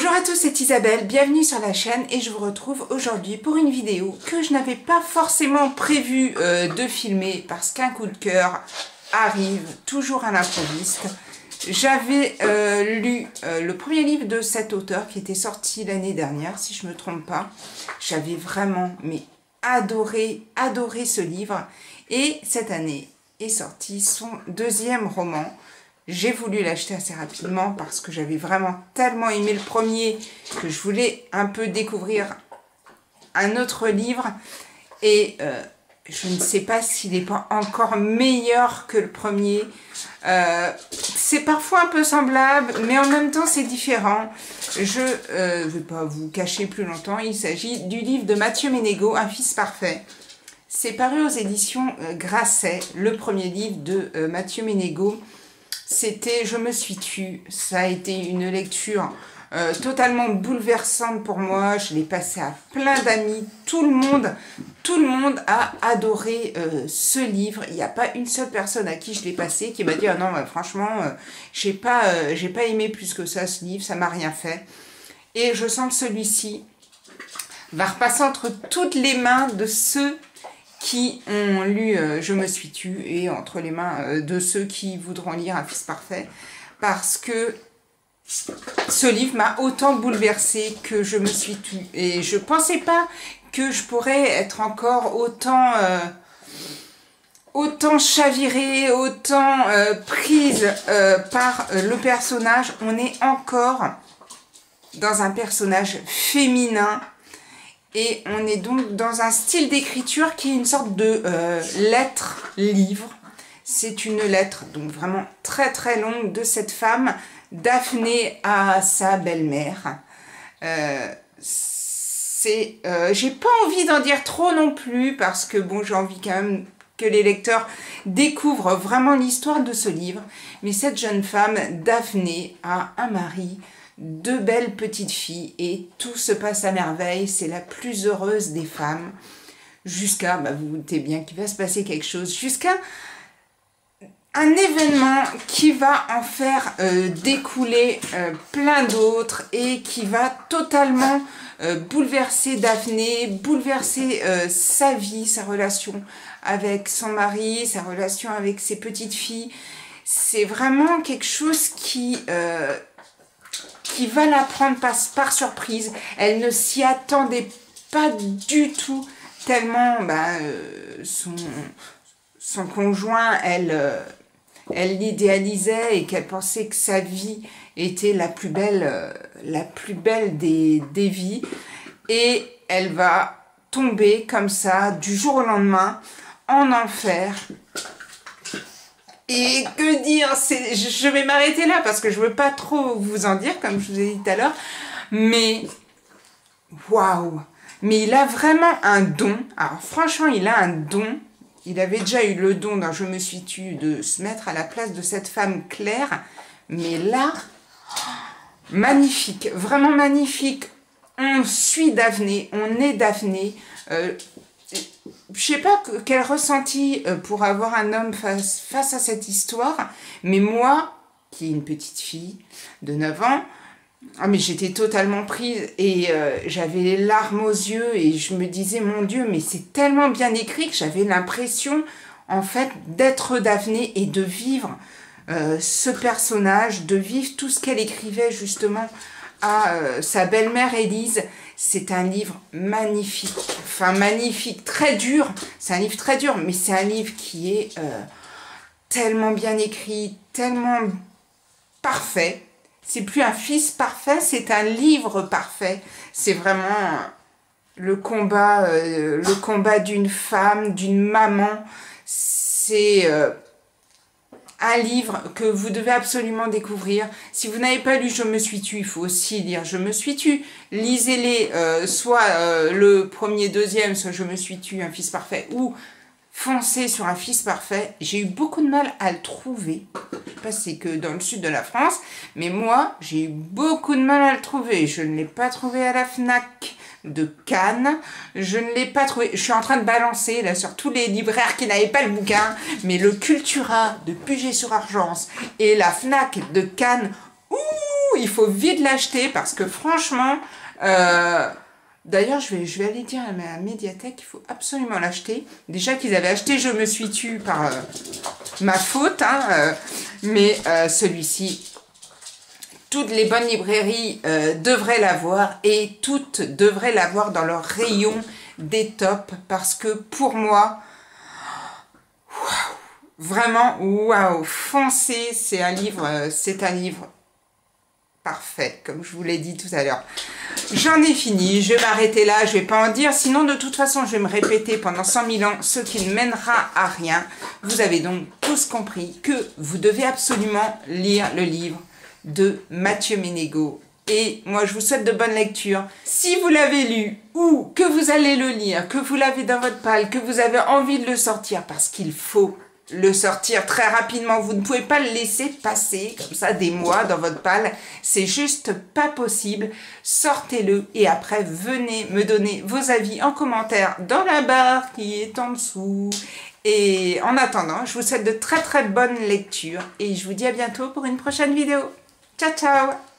Bonjour à tous, c'est Isabelle, bienvenue sur la chaîne et je vous retrouve aujourd'hui pour une vidéo que je n'avais pas forcément prévu de filmer parce qu'un coup de cœur arrive toujours à l'improviste. J'avais lu le premier livre de cet auteur qui était sorti l'année dernière, si je ne me trompe pas. J'avais vraiment adoré ce livre et cette année est sorti son deuxième roman. J'ai voulu l'acheter assez rapidement parce que j'avais vraiment tellement aimé le premier que je voulais un peu découvrir un autre livre. Et je ne sais pas s'il n'est pas encore meilleur que le premier. C'est parfois un peu semblable, mais en même temps c'est différent. Je ne vais pas vous cacher plus longtemps. Il s'agit du livre de Mathieu Ménégo, Un fils parfait. C'est paru aux éditions Grasset, le premier livre de Mathieu Ménégo. C'était Je me suis tue. Ça a été une lecture totalement bouleversante pour moi. Je l'ai passé à plein d'amis. Tout le monde a adoré ce livre. Il n'y a pas une seule personne à qui je l'ai passé qui m'a dit « Ah non, franchement, j'ai pas aimé plus que ça ce livre, ça m'a rien fait. » Et je sens que celui-ci va repasser entre toutes les mains de ceux qui ont lu Je me suis tue et entre les mains de ceux qui voudront lire Un fils parfait, parce que ce livre m'a autant bouleversée que Je me suis tue. Et je ne pensais pas que je pourrais être encore autant chavirée, autant prise par le personnage. On est encore dans un personnage féminin. Et on est donc dans un style d'écriture qui est une sorte de lettre-livre. C'est une lettre donc vraiment très très longue de cette femme, Daphné, à sa belle-mère. J'ai pas envie d'en dire trop non plus parce que bon, j'ai envie quand même que les lecteurs découvrent vraiment l'histoire de ce livre. Mais cette jeune femme, Daphné, a un mari, deux belles petites filles et tout se passe à merveille. C'est la plus heureuse des femmes jusqu'à, vous vous doutez bien qu'il va se passer quelque chose, jusqu'à un événement qui va en faire découler plein d'autres et qui va totalement bouleverser Daphné, bouleverser sa vie, sa relation avec son mari, sa relation avec ses petites filles. C'est vraiment quelque chose qui va la prendre par surprise. Elle ne s'y attendait pas du tout, tellement son conjoint, elle l'idéalisait et qu'elle pensait que sa vie était la plus belle des vies. Et elle va tomber comme ça, du jour au lendemain, en enfer. Et que dire, je vais m'arrêter là parce que je ne veux pas trop vous en dire, comme je vous ai dit tout à l'heure. Mais, waouh! Mais il a vraiment un don. Alors franchement, il a un don. Il avait déjà eu le don dans Je me suis tue de se mettre à la place de cette femme Claire. Mais là, magnifique, vraiment magnifique. On suit Daphné, on est Daphné. Je sais pas quel ressenti pour avoir un homme face à cette histoire, mais moi, qui ai une petite fille de 9 ans, mais j'étais totalement prise et j'avais les larmes aux yeux et je me disais, mon Dieu, mais c'est tellement bien écrit que j'avais l'impression, en fait, d'être Daphné et de vivre ce personnage, de vivre tout ce qu'elle écrivait justement à sa belle-mère Élise. C'est un livre magnifique, enfin magnifique, très dur. C'est un livre très dur, mais c'est un livre qui est tellement bien écrit, tellement parfait. C'est plus un fils parfait, c'est un livre parfait. C'est vraiment le combat d'une femme, d'une maman. C'est un livre que vous devez absolument découvrir. Si vous n'avez pas lu Je me suis tue, il faut aussi lire Je me suis tue. Lisez-les, soit le premier, deuxième, soit Je me suis tue, Un fils parfait, ou foncez sur Un fils parfait. J'ai eu beaucoup de mal à le trouver. Je ne sais pas si c'est que dans le sud de la France, mais moi, j'ai eu beaucoup de mal à le trouver. Je ne l'ai pas trouvé à la FNAC de Cannes, je ne l'ai pas trouvé. Je suis en train de balancer là sur tous les libraires qui n'avaient pas le bouquin, mais le Cultura de Puget-sur-Argence et la FNAC de Cannes, ouh, il faut vite l'acheter parce que franchement, d'ailleurs, je vais aller dire à ma médiathèque qu'il faut absolument l'acheter. Déjà qu'ils avaient acheté Je me suis tue par ma faute, hein, mais celui-ci, toutes les bonnes librairies devraient l'avoir et toutes devraient l'avoir dans leur rayon des tops parce que pour moi, vraiment, waouh, foncez, c'est un livre parfait, comme je vous l'ai dit tout à l'heure. J'en ai fini, je vais m'arrêter là, je vais pas en dire, sinon de toute façon je vais me répéter pendant 100 000 ans, ce qui ne mènera à rien. Vous avez donc tous compris que vous devez absolument lire le livre de Mathieu Ménégo. Et moi je vous souhaite de bonnes lectures. Si vous l'avez lu ou que vous allez le lire, que vous l'avez dans votre palle, que vous avez envie de le sortir parce qu'il faut le sortir très rapidement, vous ne pouvez pas le laisser passer comme ça des mois dans votre palle, c'est juste pas possible. Sortez-le et après venez me donner vos avis en commentaire dans la barre qui est en dessous. Et en attendant, je vous souhaite de très bonnes lectures et je vous dis à bientôt pour une prochaine vidéo. Ciao ciao.